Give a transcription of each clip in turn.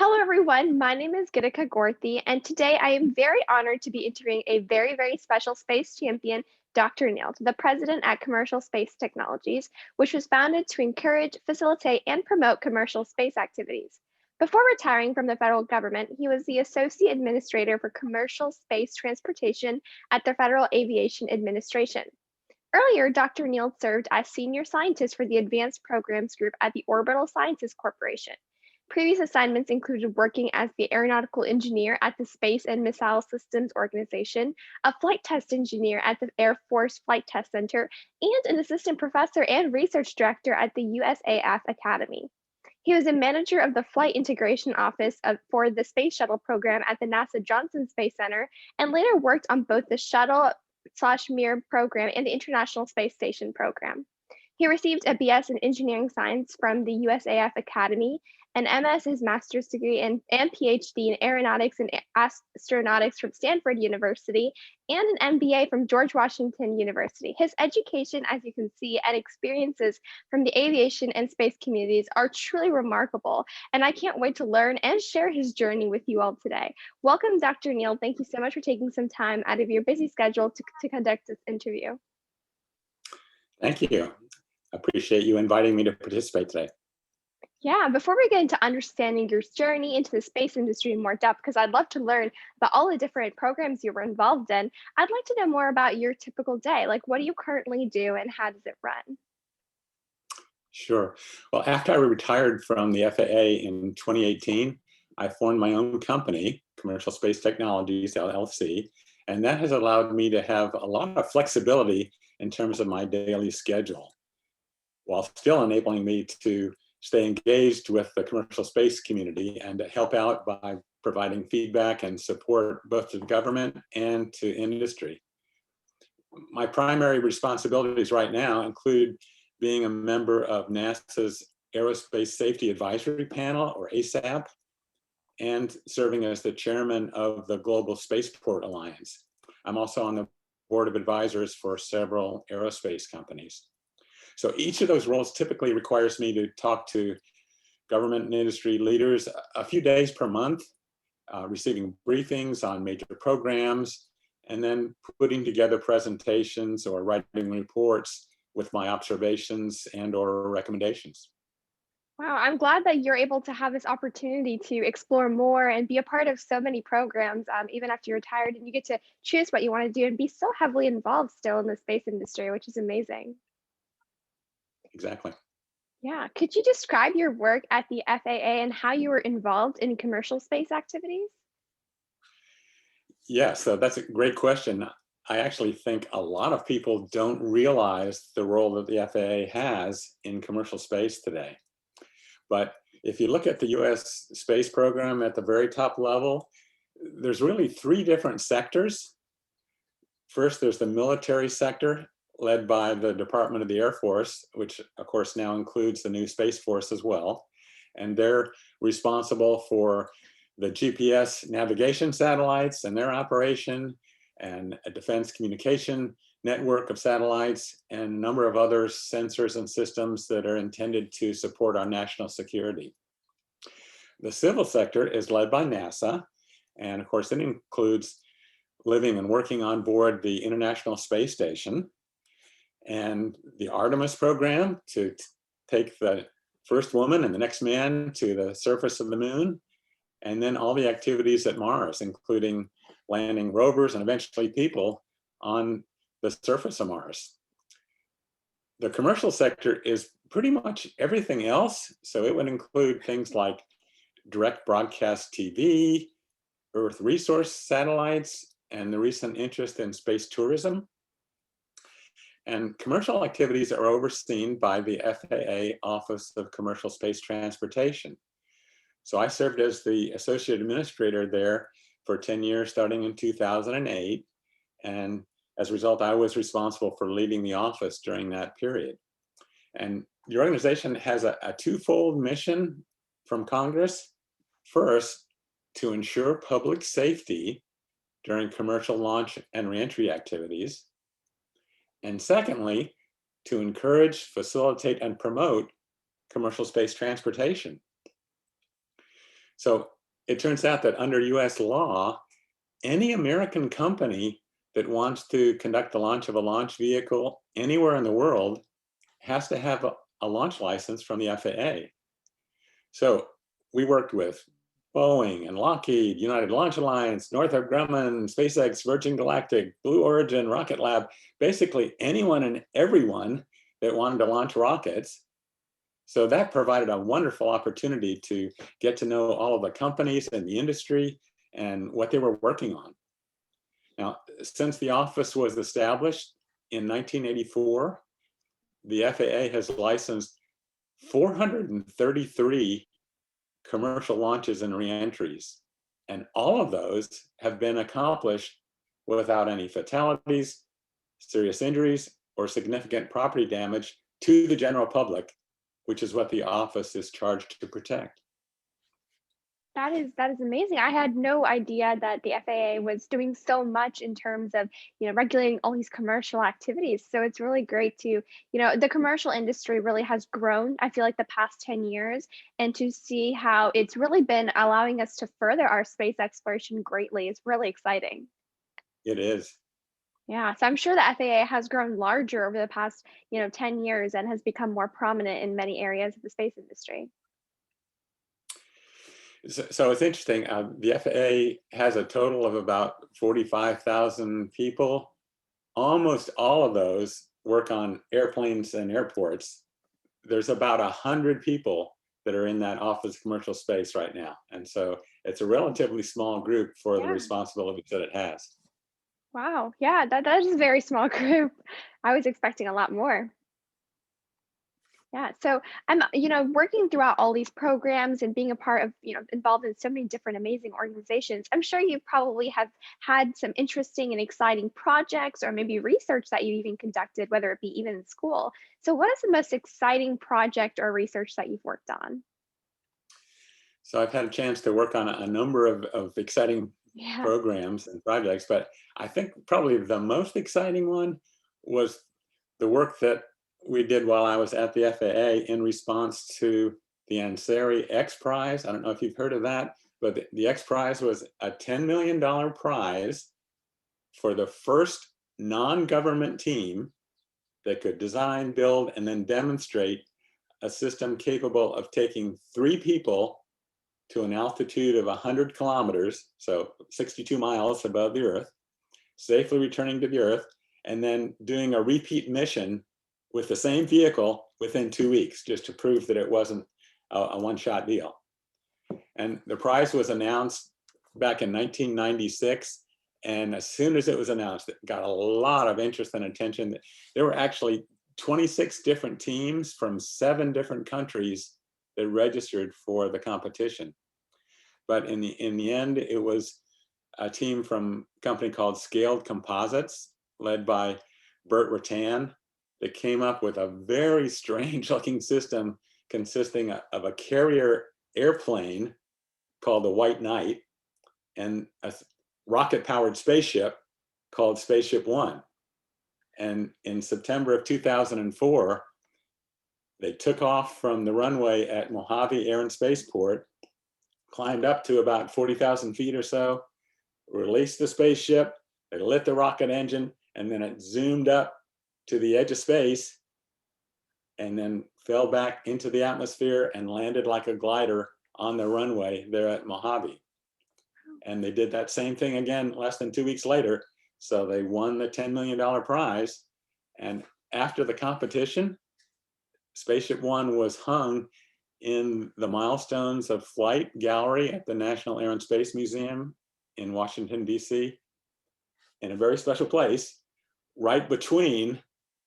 Hello, everyone. My name is Gitika Gorthy, and today I am very honored to be interviewing a very, very special space champion, Dr. Nield, the president at Commercial Space Technologies, which was founded to encourage, facilitate, and promote commercial space activities. Before retiring from the federal government, he was the associate administrator for commercial space transportation at the Federal Aviation Administration. Earlier, Dr. Nield served as senior scientist for the Advanced Programs Group at the Orbital Sciences Corporation. Previous assignments included working as the Aeronautical Engineer at the Space and Missile Systems Organization, a flight test engineer at the Air Force Flight Test Center, and an assistant professor and research director at the USAF Academy. He was a manager of the Flight Integration Office for the Space Shuttle Program at the NASA Johnson Space Center, and later worked on both the Shuttle/Mir Program and the International Space Station Program. He received a BS in Engineering Science from the USAF Academy, an MS, his master's degree, and Ph.D. in Aeronautics and Astronautics from Stanford University, and an MBA from George Washington University. His education, as you can see, and experiences from the aviation and space communities are truly remarkable, and I can't wait to learn and share his journey with you all today. Welcome, Dr. Nield. Thank you so much for taking some time out of your busy schedule to conduct this interview. Thank you. I appreciate you inviting me to participate today. Yeah, before we get into understanding your journey into the space industry in more depth, because I'd love to learn about all the different programs you were involved in, I'd like to know more about your typical day. Like, what do you currently do and how does it run? Sure. Well, after I retired from the FAA in 2018, I formed my own company, Commercial Space Technologies, LLC, and that has allowed me to have a lot of flexibility in terms of my daily schedule, while still enabling me to stay engaged with the commercial space community and to help out by providing feedback and support both to the government and to industry. My primary responsibilities right now include being a member of NASA's Aerospace Safety Advisory Panel, or ASAP, and serving as the chairman of the Global Spaceport Alliance. I'm also on the board of advisors for several aerospace companies. So each of those roles typically requires me to talk to government and industry leaders a few days per month, receiving briefings on major programs, and then putting together presentations or writing reports with my observations and/or recommendations. Wow, I'm glad that you're able to have this opportunity to explore more and be a part of so many programs, even after you're retired, and you get to choose what you want to do and be so heavily involved still in the space industry, which is amazing. Exactly. Yeah, could you describe your work at the FAA and how you were involved in commercial space activities? Yeah, so that's a great question. I actually think a lot of people don't realize the role that the FAA has in commercial space today. But if you look at the US space program at the very top level, there's really three different sectors. First, there's the military sector, led by the Department of the Air Force, which of course now includes the new Space Force as well. And they're responsible for the GPS navigation satellites and their operation, and a defense communication network of satellites, and a number of other sensors and systems that are intended to support our national security. The civil sector is led by NASA, and of course it includes living and working on board the International Space Station, and the Artemis program to take the first woman and the next man to the surface of the moon, and then all the activities at Mars, including landing rovers and eventually people on the surface of Mars. The commercial sector is pretty much everything else, so it would include things like direct broadcast TV, Earth resource satellites, and the recent interest in space tourism. And commercial activities are overseen by the FAA Office of Commercial Space Transportation. So I served as the associate administrator there for 10 years, starting in 2008. And as a result, I was responsible for leading the office during that period. And the organization has a twofold mission from Congress. First, to ensure public safety during commercial launch and reentry activities. And secondly, to encourage, facilitate, and promote commercial space transportation. So it turns out that under US law, any American company that wants to conduct the launch of a launch vehicle anywhere in the world has to have a launch license from the FAA. So we worked with Boeing and Lockheed, United Launch Alliance, Northrop Grumman, SpaceX, Virgin Galactic, Blue Origin, Rocket Lab, basically anyone and everyone that wanted to launch rockets. So that provided a wonderful opportunity to get to know all of the companies and the industry and what they were working on. Now, since the office was established in 1984, the FAA has licensed 433 commercial launches and reentries. And all of those have been accomplished without any fatalities, serious injuries, or significant property damage to the general public, which is what the office is charged to protect. That is amazing. I had no idea that the FAA was doing so much in terms of, regulating all these commercial activities. So it's really great to, the commercial industry really has grown, I feel like the past 10 years, and to see how it's really been allowing us to further our space exploration greatly is really exciting. It is. Yeah, so I'm sure the FAA has grown larger over the past, 10 years and has become more prominent in many areas of the space industry. So it's interesting. The FAA has a total of about 45,000 people. Almost all of those work on airplanes and airports. There's about 100 people that are in that office of commercial space right now. And so it's a relatively small group for the Yeah. responsibilities that it has. Wow. Yeah, that is a very small group. I was expecting a lot more. Yeah. So I'm, working throughout all these programs and being a part of, involved in so many different amazing organizations. I'm sure you probably have had some interesting and exciting projects or maybe research that you even conducted, whether it be even in school. So what is the most exciting project or research that you've worked on? So I've had a chance to work on a number of exciting Yeah. programs and projects, but I think probably the most exciting one was the work that we did while I was at the FAA in response to the Ansari X Prize. I don't know if you've heard of that, but the X Prize was a $10 million prize for the first non-government team that could design, build, and then demonstrate a system capable of taking 3 people to an altitude of 100 kilometers, so 62 miles above the Earth, safely returning to the Earth, and then doing a repeat mission with the same vehicle within 2 weeks, just to prove that it wasn't a one-shot deal. And the prize was announced back in 1996. And as soon as it was announced, it got a lot of interest and attention. There were actually 26 different teams from 7 different countries that registered for the competition. But in the end, it was a team from a company called Scaled Composites, led by Burt Rutan, that came up with a very strange looking system consisting of a carrier airplane called the White Knight and a rocket powered spaceship called Spaceship One. And in September of 2004, they took off from the runway at Mojave Air and Spaceport, climbed up to about 40,000 feet or so, released the spaceship, they lit the rocket engine, and then it zoomed up to the edge of space and then fell back into the atmosphere and landed like a glider on the runway there at Mojave. And they did that same thing again less than 2 weeks later. So they won the $10 million prize. And after the competition, Spaceship One was hung in the Milestones of Flight gallery at the National Air and Space Museum in Washington, D.C., in a very special place, right between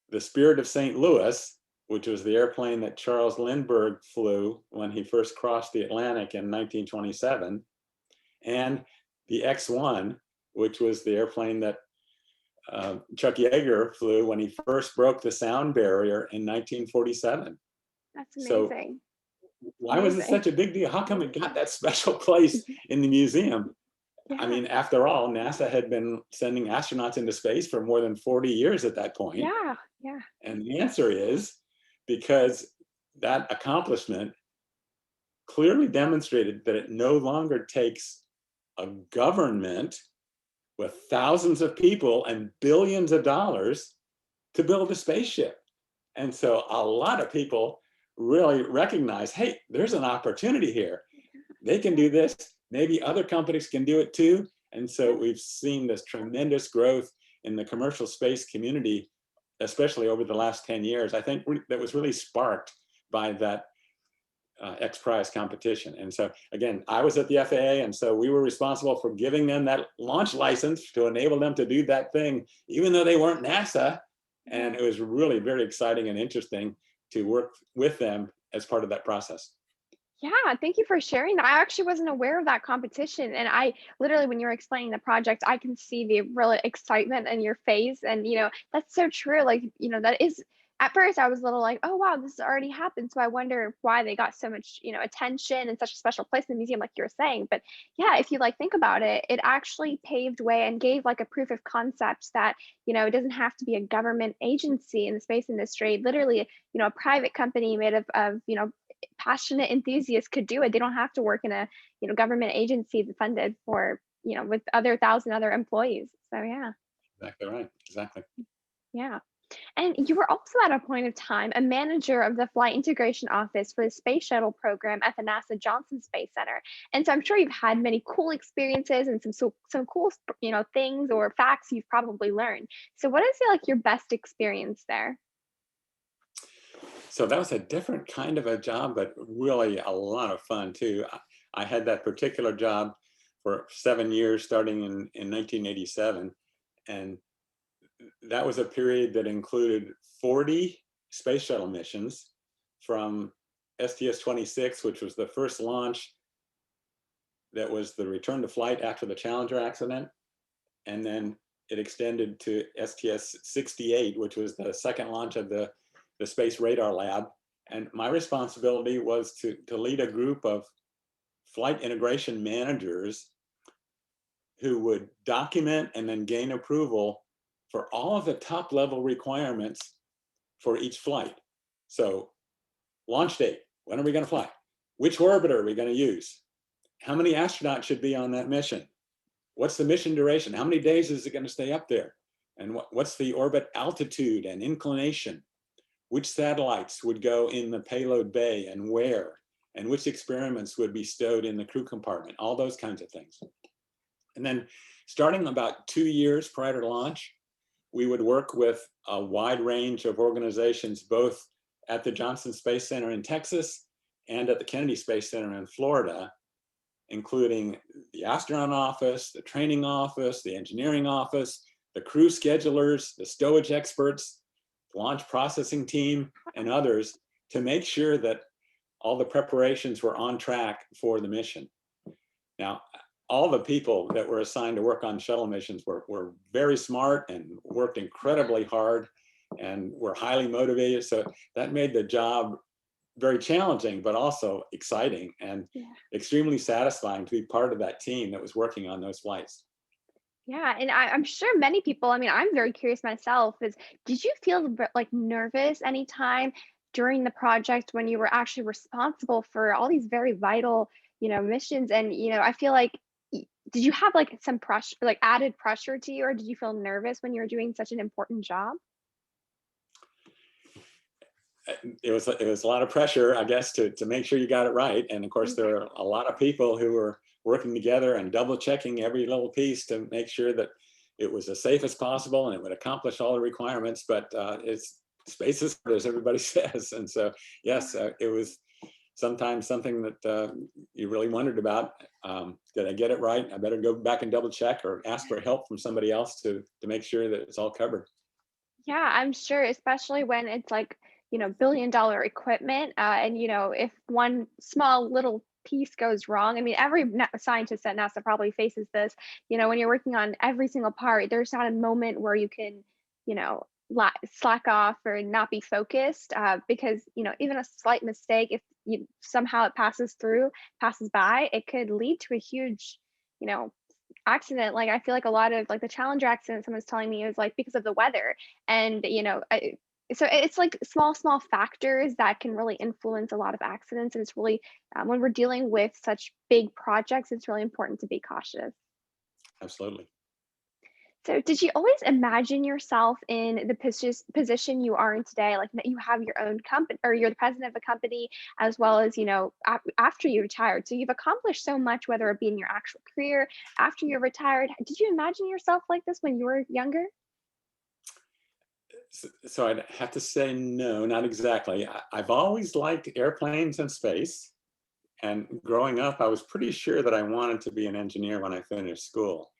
the Spirit of St. Louis, which was the airplane that Charles Lindbergh flew when he first crossed the Atlantic in 1927, and the X-1, which was the airplane that Chuck Yeager flew when he first broke the sound barrier in 1947. That's So amazing. why was it such a big deal? How come it got that special place in the museum? I Yeah. mean, after all, NASA had been sending astronauts into space for more than 40 years at that point. Yeah. Yeah. And the answer is because that accomplishment clearly demonstrated that it no longer takes a government with thousands of people and billions of dollars to build a spaceship. And so a lot of people really recognize, hey, there's an opportunity here. They can do this. Maybe other companies can do it too. And so we've seen this tremendous growth in the commercial space community, especially over the last 10 years. I think that was really sparked by that X Prize competition. And so again, I was at the FAA, and so we were responsible for giving them that launch license to enable them to do that thing, even though they weren't NASA. And it was really very exciting and interesting to work with them as part of that process. Yeah, thank you for sharing that. I actually wasn't aware of that competition. And I literally, when you were explaining the project, I can see the real excitement in your face. And, that's so true. Like, that is, at first I was a little like, oh, wow, this has already happened. So I wonder why they got so much, attention and such a special place in the museum, like you were saying. But yeah, if you like think about it, it actually paved way and gave like a proof of concept that, it doesn't have to be a government agency in the space industry. Literally, a private company made of passionate enthusiasts could do it. They don't have to work in a government agency that's funded for with other thousand other employees. So yeah, Exactly right. Exactly. yeah. And you were also at a point of time a manager of the flight integration office for the Space Shuttle Program at the NASA Johnson Space Center. And so I'm sure you've had many cool experiences and some cool things or facts you've probably learned. So what is like your best experience there? So that was a different kind of a job, but really a lot of fun too. I had that particular job for 7 years, starting in 1987. And that was a period that included 40 space shuttle missions from STS-26, which was the first launch that was the return to flight after the Challenger accident. And then it extended to STS-68, which was the second launch of the Space Radar Lab. And my responsibility was to lead a group of flight integration managers who would document and then gain approval for all of the top level requirements for each flight. So launch date, when are we going to fly? Which orbiter are we going to use? How many astronauts should be on that mission? What's the mission duration? How many days is it going to stay up there? And what's the orbit altitude and inclination? Which satellites would go in the payload bay and where? And which experiments would be stowed in the crew compartment? All those kinds of things. And then starting about 2 years prior to launch, we would work with a wide range of organizations, both at the Johnson Space Center in Texas and at the Kennedy Space Center in Florida, including the astronaut office, the training office, the engineering office, the crew schedulers, the stowage experts, the launch processing team, and others, to make sure that all the preparations were on track for the mission. Now, all the people that were assigned to work on shuttle missions were very smart and worked incredibly hard and were highly motivated. So that made the job very challenging, but also exciting and extremely satisfying to be part of that team that was working on those flights. Yeah, and I'm sure many people, I mean, I'm very curious myself, did you feel like nervous anytime during the project when you were actually responsible for all these very vital, missions? And, I feel like, did you have like some pressure, like added pressure to you, or did you feel nervous when you were doing such an important job? It was a lot of pressure, I guess, to make sure you got it right. And of course, there are a lot of people who were working together and double checking every little piece to make sure that it was as safe as possible and it would accomplish all the requirements. But it's space is hard, as everybody says. And so, yes, it was sometimes something that you really wondered about. Did I get it right? I better go back and double check or ask for help from somebody else to make sure that it's all covered. Yeah, I'm sure, especially when it's like, billion-dollar equipment. And, if one small little piece goes wrong, I mean, every scientist at NASA probably faces this. When you're working on every single part, there's not a moment where you can, you know, slack off or not be focused, because, even a slight mistake, if somehow it passes by, it could lead to a huge, you know, accident. Like I feel like a lot of like the Challenger accident someone's telling me is like because of the weather. And So it's like small factors that can really influence a lot of accidents. And it's really, when we're dealing with such big projects, it's really important to be cautious. Absolutely. So did you always imagine yourself in the position you are in today, like that you have your own company or you're the president of a company as well as, after you retired? So you've accomplished so much, whether it be in your actual career, after you're retired. Did you imagine yourself like this when you were younger? So I'd have to say no, not exactly. I've always liked airplanes and space. And growing up, I was pretty sure that I wanted to be an engineer when I finished school.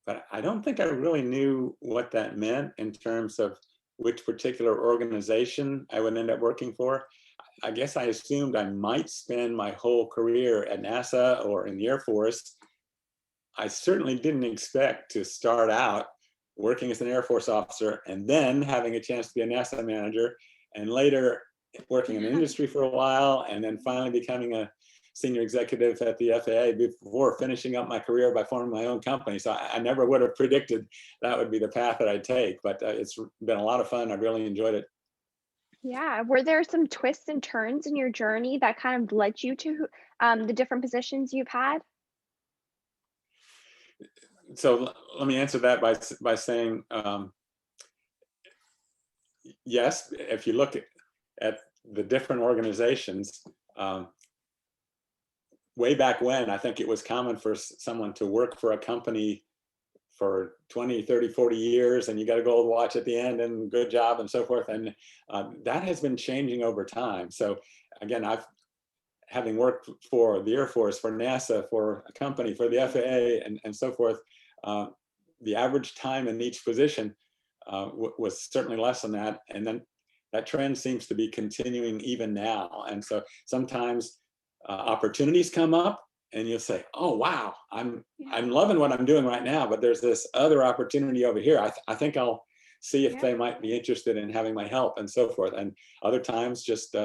But I don't think I really knew what that meant in terms of which particular organization I would end up working for. I guess I assumed I might spend my whole career at NASA or in the Air Force. I certainly didn't expect to start out working as an Air Force officer and then having a chance to be a NASA manager and later working in the industry for a while and then finally becoming a senior executive at the FAA before finishing up my career by forming my own company. So I never would have predicted that would be the path that I'd take, but it's been a lot of fun. I really enjoyed it. Yeah. Were there some twists and turns in your journey that kind of led you to the different positions you've had? So let me answer that by saying yes. If you look at the different organizations, um, way back when, I think it was common for someone to work for a company for 20, 30, 40 years, and you got a gold watch at the end and good job and so forth. And that has been changing over time. So again, having worked for the Air Force, for NASA, for a company, for the FAA, and so forth, uh, the average time in each position was certainly less than that. And then that trend seems to be continuing even now. And so sometimes opportunities come up and you'll say, oh, wow, I'm loving what I'm doing right now, but there's this other opportunity over here. I think I'll see if Yeah. they might be interested in having my help and so forth. And other times just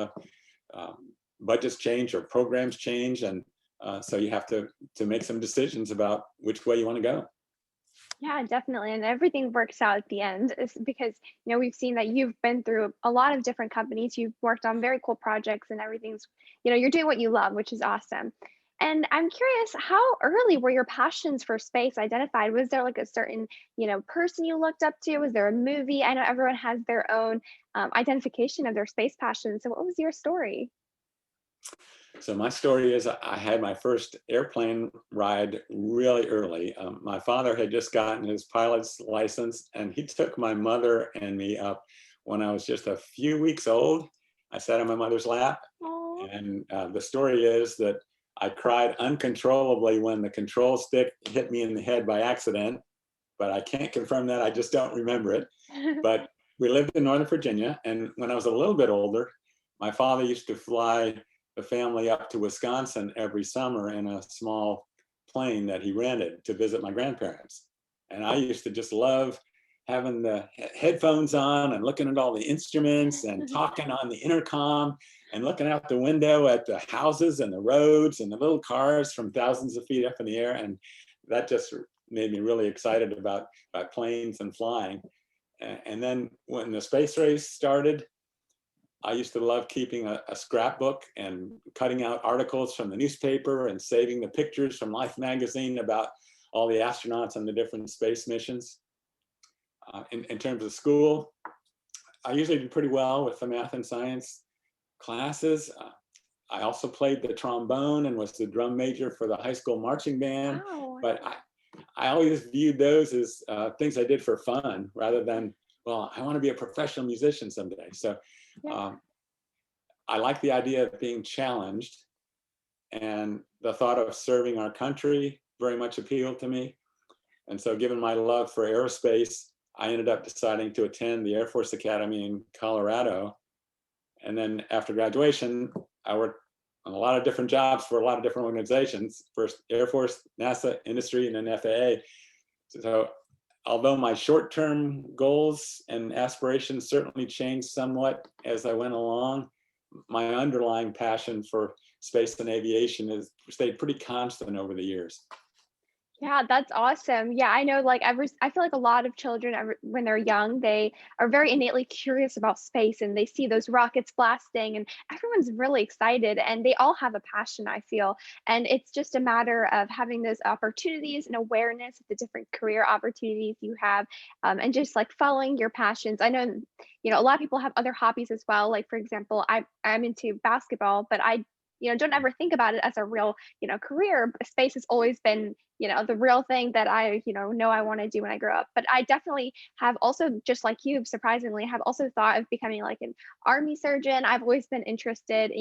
budgets change or programs change. And so you have to make some decisions about which way you want to go. Yeah, definitely. And everything works out at the end is because, we've seen that you've been through a lot of different companies. You've worked on very cool projects and everything's, you're doing what you love, which is awesome. And I'm curious, how early were your passions for space identified? Was there like a certain, person you looked up to? Was there a movie? I know everyone has their own identification of their space passion. So what was your story? So my story is I had my first airplane ride really early. My father had just gotten his pilot's license and he took my mother and me up when I was just a few weeks old. I sat on my mother's lap Oh, and the story is that I cried uncontrollably when the control stick hit me in the head by accident, but I can't confirm that. I just don't remember it. But we lived in Northern Virginia, and when I was a little bit older, my father used to fly the family up to Wisconsin every summer in a small plane that he rented to visit my grandparents. And I used to just love having the headphones on and looking at all the instruments and talking on the intercom and looking out the window at the houses and the roads and the little cars from thousands of feet up in the air. And that just made me really excited about planes and flying. And then when the space race started, I used to love keeping a scrapbook and cutting out articles from the newspaper and saving the pictures from Life magazine about all the astronauts on the different space missions. In terms of school, I usually did pretty well with the math and science classes. I also played the trombone and was the drum major for the high school marching band. wow. But I always viewed those as things I did for fun rather than, well, I want to be a professional musician someday. So Yeah. I like the idea of being challenged, and the thought of serving our country very much appealed to me. And so given my love for aerospace, I ended up deciding to attend the Air Force Academy in Colorado. And then after graduation, I worked on a lot of different jobs for a lot of different organizations, first Air Force, NASA, industry, and then FAA. So although my short-term goals and aspirations certainly changed somewhat as I went along, my underlying passion for space and aviation has stayed pretty constant over the years. Yeah, that's awesome. Yeah, I know like I feel like a lot of children when they're young, they are very innately curious about space and they see those rockets blasting and everyone's really excited and they all have a passion, I feel. And it's just a matter of having those opportunities and awareness of the different career opportunities you have, and just like following your passions. I know, a lot of people have other hobbies as well. Like for example, I'm into basketball, but I don't ever think about it as a real, career. Space has always been, the real thing that I, know I want to do when I grow up. But I definitely have also, just like you, surprisingly, have also thought of becoming like an army surgeon. I've always been interested,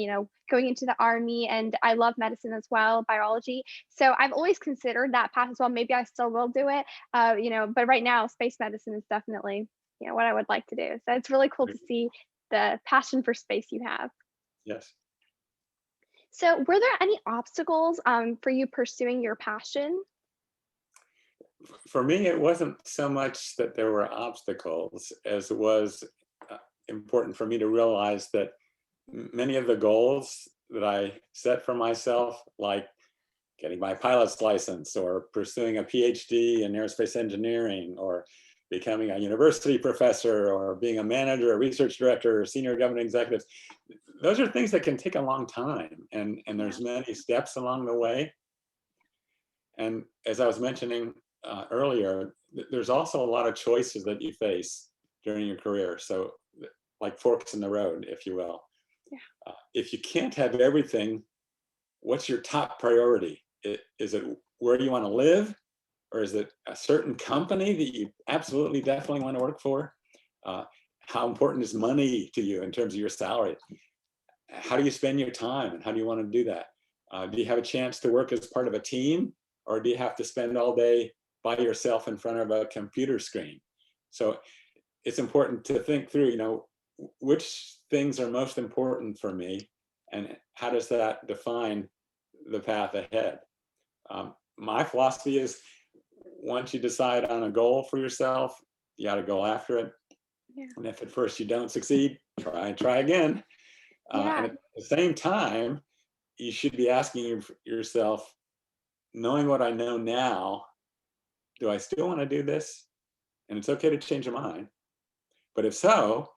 going into the army, and I love medicine as well, biology. So I've always considered that path as well. Maybe I still will do it, but right now, space medicine is definitely, what I would like to do. So it's really cool to see the passion for space you have. Yes. So, were there any obstacles for you pursuing your passion? For me, it wasn't so much that there were obstacles as it was important for me to realize that many of the goals that I set for myself, like getting my pilot's license or pursuing a PhD in aerospace engineering or becoming a university professor or being a manager, a research director, or senior government executive, those are things that can take a long time. And Yeah. there's many steps along the way. And as I was mentioning earlier, there's also a lot of choices that you face during your career. So like forks in the road, if you will. Yeah. If you can't have everything, what's your top priority? Is it where you want to live? Or is it a certain company that you absolutely definitely want to work for? How important is money to you in terms of your salary? How do you spend your time and how do you want to do that? Do you have a chance to work as part of a team, or do you have to spend all day by yourself in front of a computer screen? So it's important to think through, which things are most important for me and how does that define the path ahead? My philosophy is once you decide on a goal for yourself, you got to go after it. Yeah. And if at first you don't succeed, try again. And Yeah. at the same time, you should be asking yourself, knowing what I know now, do I still want to do this? And it's okay to change your mind. But if so,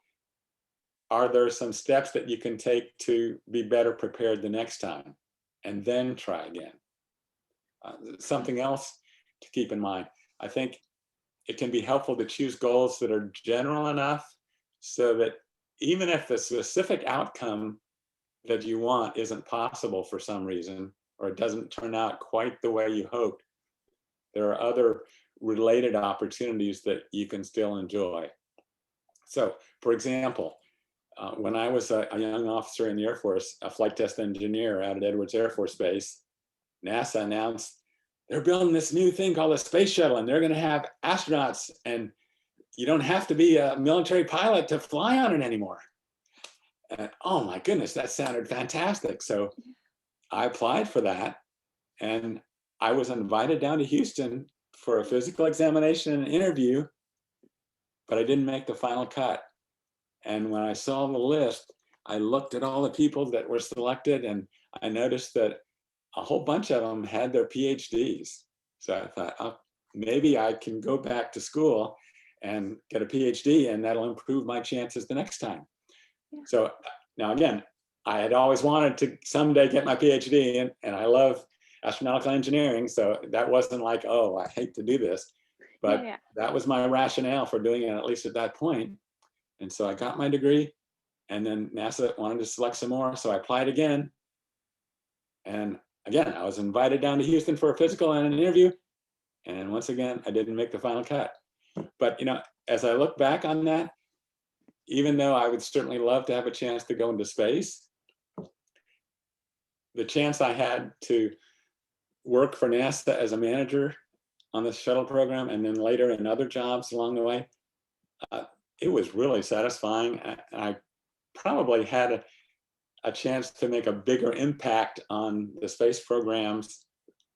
are there some steps that you can take to be better prepared the next time? And then try again. Something else to keep in mind, I think it can be helpful to choose goals that are general enough so that even if the specific outcome that you want isn't possible for some reason, or it doesn't turn out quite the way you hoped, there are other related opportunities that you can still enjoy. So, for example, when I was a young officer in the Air Force, a flight test engineer out at Edwards Air Force Base, NASA announced they're building this new thing called a space shuttle, and they're going to have astronauts, and you don't have to be a military pilot to fly on it anymore. And oh my goodness, that sounded fantastic. So I applied for that, and I was invited down to Houston for a physical examination and an interview, but I didn't make the final cut. And when I saw the list, I looked at all the people that were selected, and I noticed that a whole bunch of them had their PhDs. So I thought, oh, maybe I can go back to school and get a PhD, and that'll improve my chances the next time. Yeah. So now again, I had always wanted to someday get my PhD, and I love astronautical engineering. So that wasn't like, oh, I hate to do this, but Yeah. that was my rationale for doing it, at least at that point. And so I got my degree, and then NASA wanted to select some more. So I applied again. And again, I was invited down to Houston for a physical and an interview. And once again, I didn't make the final cut. But, as I look back on that, even though I would certainly love to have a chance to go into space, the chance I had to work for NASA as a manager on the shuttle program and then later in other jobs along the way, it was really satisfying. I probably had a chance to make a bigger impact on the space programs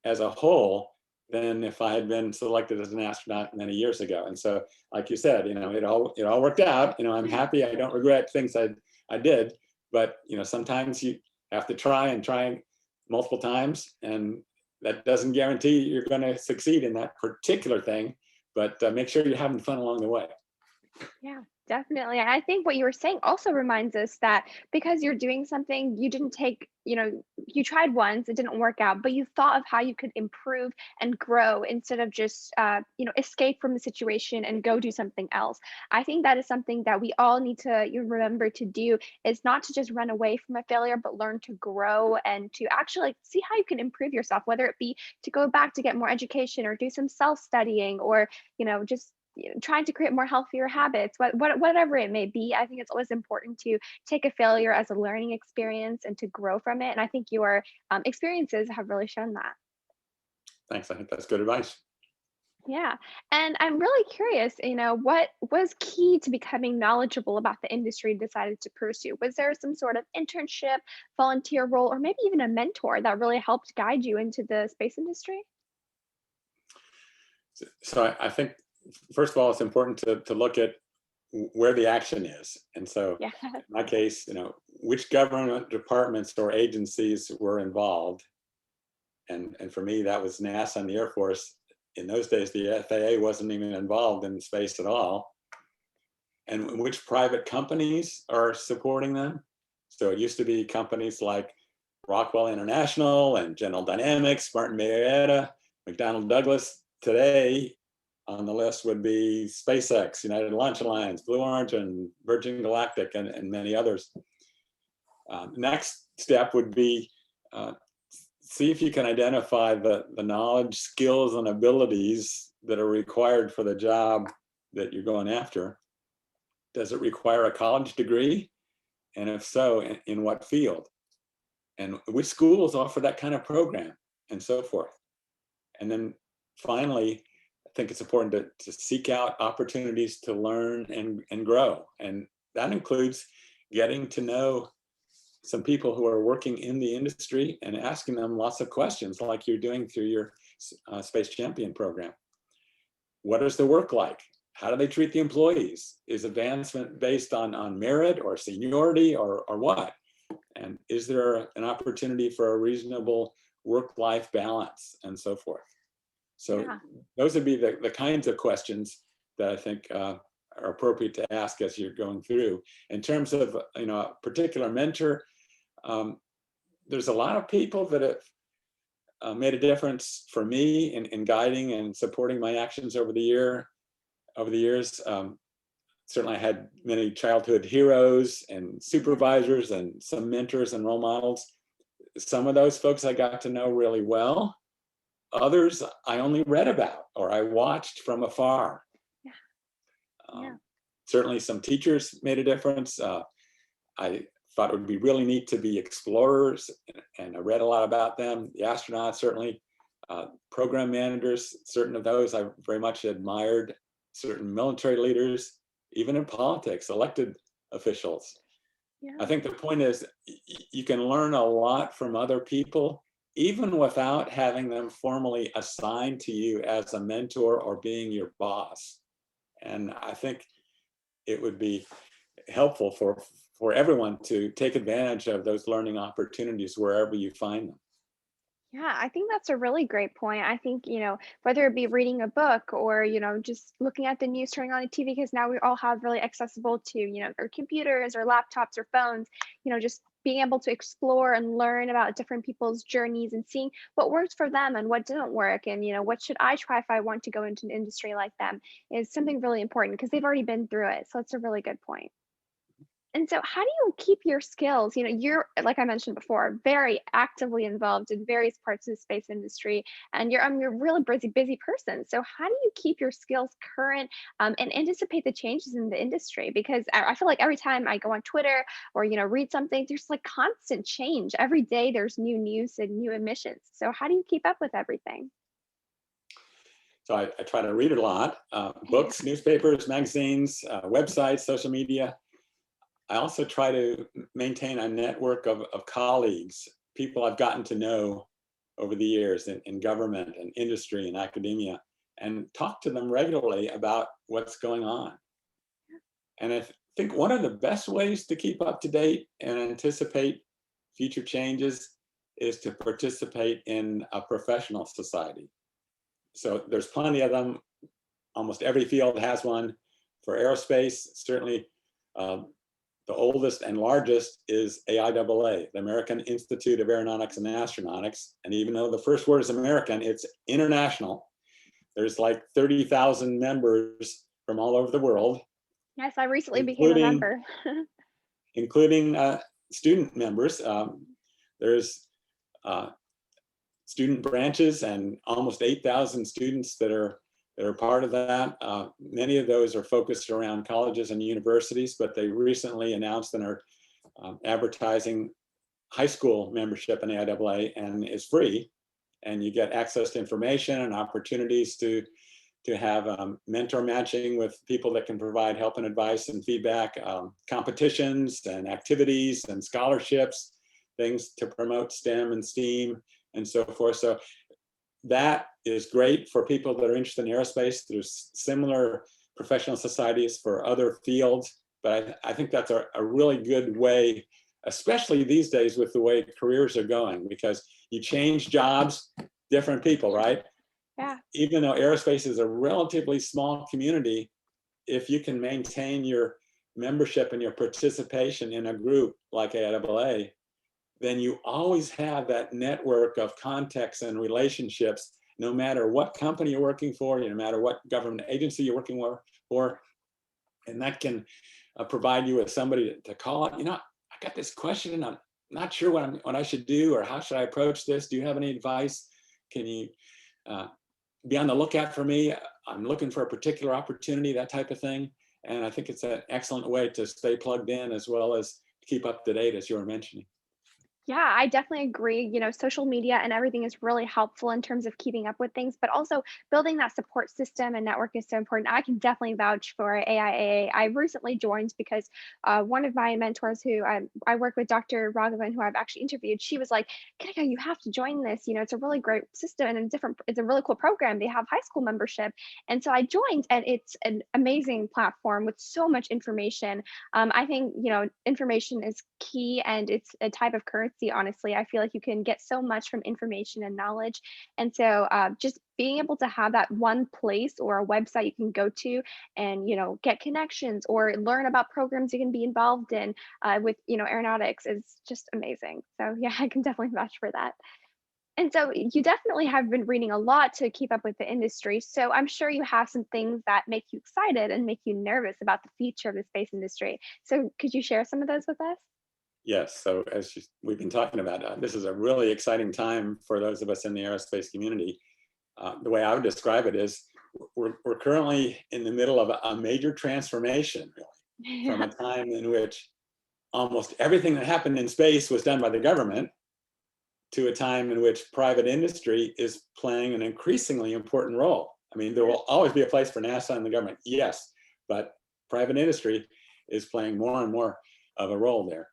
as a whole than if I had been selected as an astronaut many years ago. And so, like you said, it all worked out. I'm happy. I don't regret things I did, but sometimes you have to try multiple times, and that doesn't guarantee you're going to succeed in that particular thing, but make sure you're having fun along the way. Yeah, definitely. And I think what you were saying also reminds us that because you're doing something, you didn't take, you tried once, it didn't work out, but you thought of how you could improve and grow instead of just, escape from the situation and go do something else. I think that is something that we all need to remember to do, is not to just run away from a failure, but learn to grow and to actually see how you can improve yourself, whether it be to go back to get more education or do some self-studying, or, just trying to create more healthier habits, whatever it may be. I think it's always important to take a failure as a learning experience and to grow from it. And I think your experiences have really shown that. Thanks. I think that's good advice. Yeah. And I'm really curious, what was key to becoming knowledgeable about the industry you decided to pursue? Was there some sort of internship, volunteer role, or maybe even a mentor that really helped guide you into the space industry? So I think, first of all, it's important to look at where the action is. And so Yeah. in my case, which government departments or agencies were involved. And for me, that was NASA and the Air Force. In those days, the FAA wasn't even involved in space at all. And which private companies are supporting them. So it used to be companies like Rockwell International and General Dynamics, Martin Marietta, McDonnell Douglas. Today on the list would be SpaceX, United Launch Alliance, Blue Origin, Virgin Galactic, and many others. Next step would be see if you can identify the knowledge, skills, and abilities that are required for the job that you're going after. Does it require a college degree? And if so, in what field? And which schools offer that kind of program, and so forth. And then finally, I think it's important to seek out opportunities to learn and grow. And that includes getting to know some people who are working in the industry and asking them lots of questions, like you're doing through your Space Champion program. What is the work like? How do they treat the employees? Is advancement based on merit or seniority or what? And is there an opportunity for a reasonable work-life balance, and so forth? So Yeah. those would be the kinds of questions that I think are appropriate to ask as you're going through. In terms of a particular mentor, there's a lot of people that have made a difference for me in guiding and supporting my actions over the years. Certainly I had many childhood heroes and supervisors and some mentors and role models. Some of those folks I got to know really well. Others I only read about or I watched from afar. Yeah. Yeah. Certainly some teachers made a difference. I thought it would be really neat to be explorers, and I read a lot about them. The astronauts, certainly. Program managers, certain of those I very much admired. Certain military leaders, even in politics, elected officials. Yeah. I think the point is you can learn a lot from other people, even without having them formally assigned to you as a mentor or being your boss. And I think it would be helpful for everyone to take advantage of those learning opportunities wherever you find them. Yeah, I think that's a really great point. I think, whether it be reading a book or, just looking at the news, turning on the TV, because now we all have really accessible to, our computers or laptops or phones, just being able to explore and learn about different people's journeys and seeing what worked for them and what didn't work. And, what should I try if I want to go into an industry like them is something really important because they've already been through it. So it's a really good point. And so how do you keep your skills? You're, like I mentioned before, very actively involved in various parts of the space industry, and you're a really busy person. So how do you keep your skills current, and anticipate the changes in the industry? Because I feel like every time I go on Twitter or, read something, there's like constant change. Every day there's new news and new emissions. So how do you keep up with everything? So I try to read a lot, books, newspapers, magazines, websites, social media. I also try to maintain a network of colleagues, people I've gotten to know over the years in government and industry and academia, and talk to them regularly about what's going on. And I think one of the best ways to keep up to date and anticipate future changes is to participate in a professional society. So there's plenty of them. Almost every field has one. For aerospace, certainly the oldest and largest is AIAA, the American Institute of Aeronautics and Astronautics. And even though the first word is American, it's international. There's like 30,000 members from all over the world. Yes, I recently became a member. Including student members. There's student branches and almost 8,000 students that are part of that. Many of those are focused around colleges and universities, but they recently announced and are advertising high school membership in AIAA, and is free. And you get access to information and opportunities to have mentor matching with people that can provide help and advice and feedback, competitions and activities and scholarships, things to promote STEM and STEAM and so forth. So that is great for people that are interested in aerospace. There's similar professional societies for other fields, but I think that's a really good way, especially these days with the way careers are going, because you change jobs, different people, right? Yeah. Even though aerospace is a relatively small community, if you can maintain your membership and your participation in a group like AIAA, then you always have that network of contacts and relationships, no matter what company you're working for, no matter what government agency you're working for, and that can provide you with somebody to call up. I got this question and I'm not sure what I should do, or how should I approach this? Do you have any advice? Can you be on the lookout for me? I'm looking for a particular opportunity, that type of thing. And I think it's an excellent way to stay plugged in as well as keep up to date, as you were mentioning. Yeah, I definitely agree. Social media and everything is really helpful in terms of keeping up with things, but also building that support system and network is so important. I can definitely vouch for AIAA. I recently joined because one of my mentors who I work with, Dr. Raghavan, who I've actually interviewed, she was like, Kanika, you have to join this. It's a really great system and it's a really cool program. They have high school membership. And so I joined, and it's an amazing platform with so much information. I think, information is key, and it's a type of currency. Honestly, I feel like you can get so much from information and knowledge. And so just being able to have that one place or a website you can go to and, get connections or learn about programs you can be involved in with, aeronautics is just amazing. So yeah, I can definitely vouch for that. And so you definitely have been reading a lot to keep up with the industry. So I'm sure you have some things that make you excited and make you nervous about the future of the space industry. So could you share some of those with us? Yes, so as we've been talking about, this is a really exciting time for those of us in the aerospace community. The way I would describe it is we're currently in the middle of a major transformation, really, from a time in which almost everything that happened in space was done by the government, to a time in which private industry is playing an increasingly important role. I mean, there will always be a place for NASA and the government, yes, but private industry is playing more and more of a role there.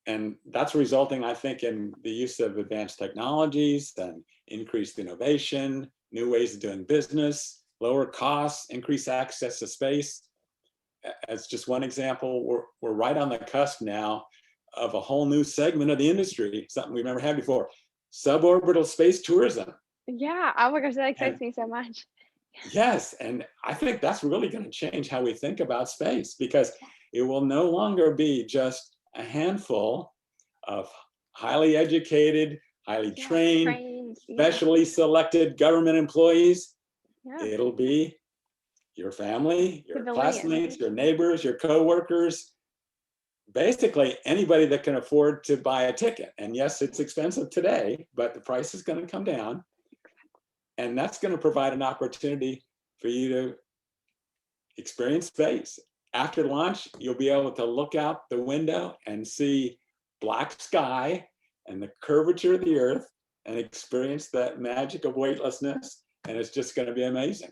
And that's resulting, I think, in the use of advanced technologies and increased innovation, new ways of doing business, lower costs, increased access to space. As just one example, we're right on the cusp now of a whole new segment of the industry, something we've never had before, suborbital space tourism. Yeah, oh my gosh, that excites me so much. Yes, and I think that's really going to change how we think about space, because it will no longer be just a handful of highly educated, highly trained, specially selected government employees. Yeah. It'll be your family, your Civilians. classmates, your neighbors, your coworkers, basically anybody that can afford to buy a ticket. And yes, it's expensive today, but the price is going to come down. And that's going to provide an opportunity for you to experience space. After launch, you'll be able to look out the window and see black sky and the curvature of the earth and experience that magic of weightlessness. And it's just going to be amazing.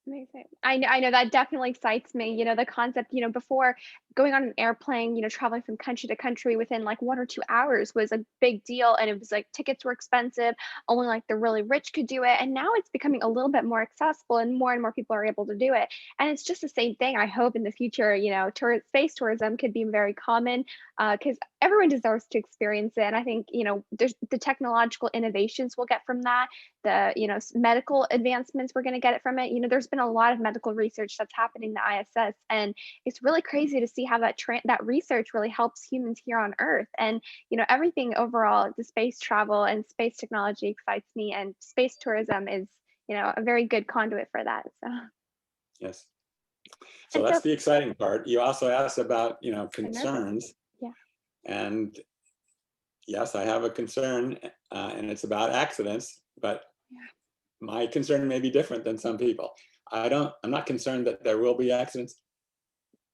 Amazing. I know that definitely excites me. The concept, before going on an airplane, traveling from country to country within like 1 or 2 hours was a big deal. And it was like tickets were expensive, only like the really rich could do it. And now it's becoming a little bit more accessible and more people are able to do it. And it's just the same thing. I hope in the future, space tourism could be very common, because everyone deserves to experience it. And I think, there's the technological innovations we'll get from that, the, medical advancements we're going to get it from it. There's been a lot of medical research that's happening in the ISS, and it's really crazy to see how that research really helps humans here on Earth. And everything overall, the space travel and space technology excites me, and space tourism is a very good conduit for that. So Yes. So and that's so the exciting part. You also asked about, the nervous. concerns. Yeah. And yes, I have a concern, and it's about accidents, but Yeah. my concern may be different than some people. I'm not concerned that there will be accidents.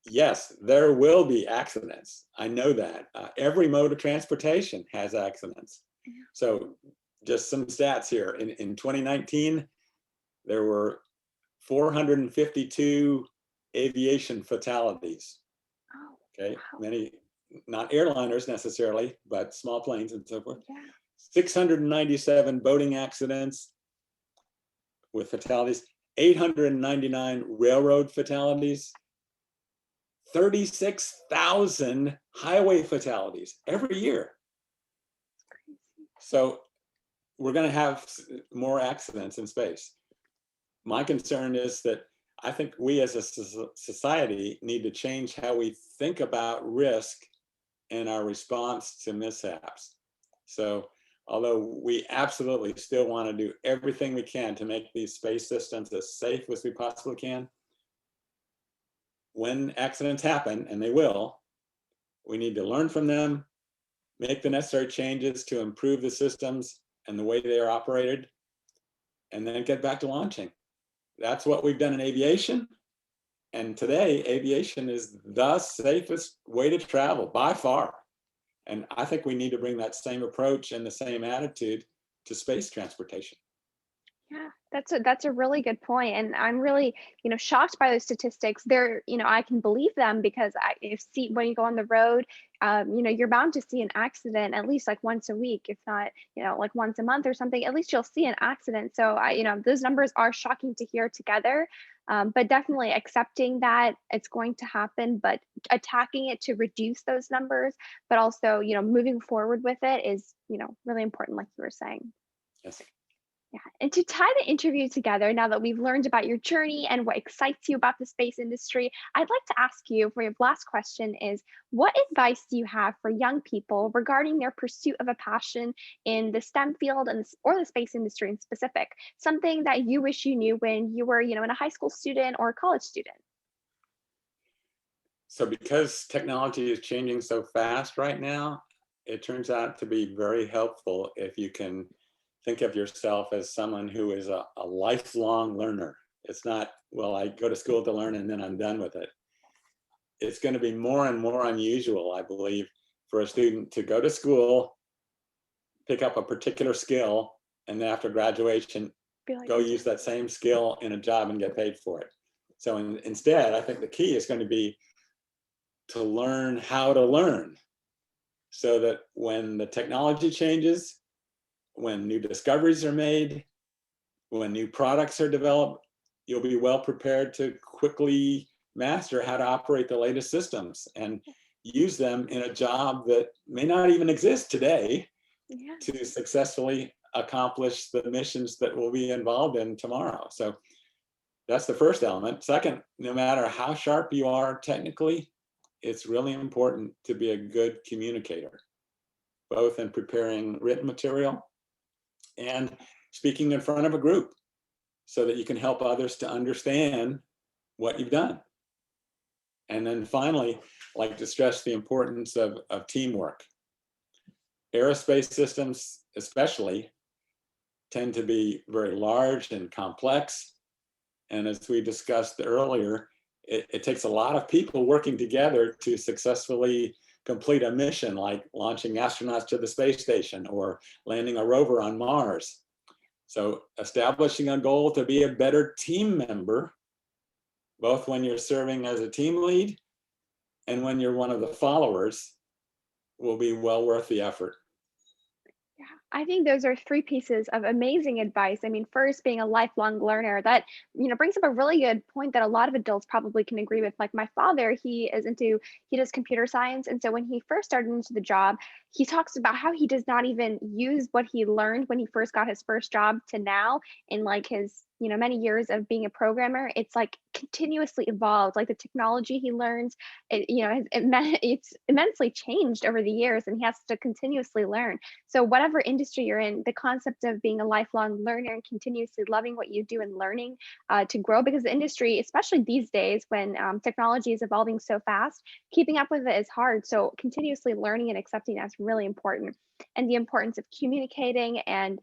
Yes, there will be accidents. I know that. Every mode of transportation has accidents. Yeah. So just some stats here. In 2019, there were 452 aviation fatalities. Oh, Okay, wow. many, not airliners necessarily, but small planes and so forth. Yeah. 697 boating accidents with fatalities, 899 railroad fatalities, 36,000 highway fatalities every year. Crazy. So we're going to have more accidents in space. My concern is that I think we as a society need to change how we think about risk and our response to mishaps. So although we absolutely still want to do everything we can to make these space systems as safe as we possibly can, when accidents happen, and they will, we need to learn from them, make the necessary changes to improve the systems and the way they are operated, and then get back to launching. That's what we've done in aviation. And today, aviation is the safest way to travel by far. And I think we need to bring that same approach and the same attitude to space transportation. Yeah, that's a really good point, and I'm really, shocked by those statistics. They're, I can believe them because if see when you go on the road, you're bound to see an accident at least like once a week, if not, like once a month or something. At least you'll see an accident. So those numbers are shocking to hear together, but definitely accepting that it's going to happen, but attacking it to reduce those numbers, but also, moving forward with it is, really important, like you were saying. Yes. Yeah, and to tie the interview together, now that we've learned about your journey and what excites you about the space industry, I'd like to ask you for your last question is, what advice do you have for young people regarding their pursuit of a passion in the STEM field or the space industry in specific? Something that you wish you knew when you were, a high school student or a college student? So because technology is changing so fast right now, it turns out to be very helpful if you can think of yourself as someone who is a lifelong learner. It's not, well, I go to school to learn and then I'm done with it. It's going to be more and more unusual, I believe, for a student to go to school, pick up a particular skill, and then after graduation, go use that same skill in a job and get paid for it. So instead, I think the key is going to be to learn how to learn, so that when the technology changes, when new discoveries are made, when new products are developed, you'll be well prepared to quickly master how to operate the latest systems and use them in a job that may not even exist today to successfully accomplish the missions that we'll be involved in tomorrow. So that's the first element. Second, no matter how sharp you are technically, it's really important to be a good communicator, both in preparing written material and speaking in front of a group, so that you can help others to understand what you've done. And then finally, I'd like to stress the importance of teamwork. Aerospace systems especially tend to be very large and complex. And as we discussed earlier, it takes a lot of people working together to successfully complete a mission, like launching astronauts to the space station or landing a rover on Mars. So establishing a goal to be a better team member, both when you're serving as a team lead and when you're one of the followers, will be well worth the effort. Yeah, I think those are three pieces of amazing advice. I mean, first, being a lifelong learner, that, brings up a really good point that a lot of adults probably can agree with. Like my father, he does computer science. And so when he first started into the job, he talks about how he does not even use what he learned when he first got his first job to now in like his, many years of being a programmer. It's like continuously evolved. Like the technology he learns, it's immensely changed over the years, and he has to continuously learn. So whatever industry you're in, the concept of being a lifelong learner and continuously loving what you do and learning to grow, because the industry, especially these days when technology is evolving so fast, keeping up with it is hard. So continuously learning and accepting that's really important. And the importance of communicating and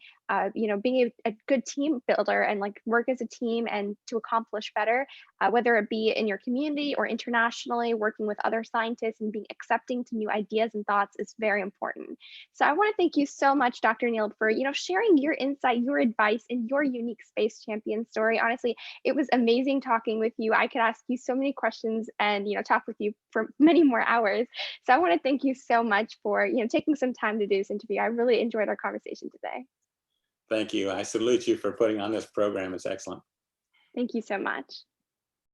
being a good team builder and like work as a team and to accomplish better, whether it be in your community or internationally, working with other scientists and being accepting to new ideas and thoughts is very important. So I want to thank you so much, Dr. Nield, for sharing your insight, your advice, and your unique space champion story. Honestly, it was amazing talking with you. I could ask you so many questions and talk with you for many more hours. So I want to thank you so much for taking some time to do this interview. I really enjoyed our conversation today. Thank you. I salute you for putting on this program. It's excellent. Thank you so much.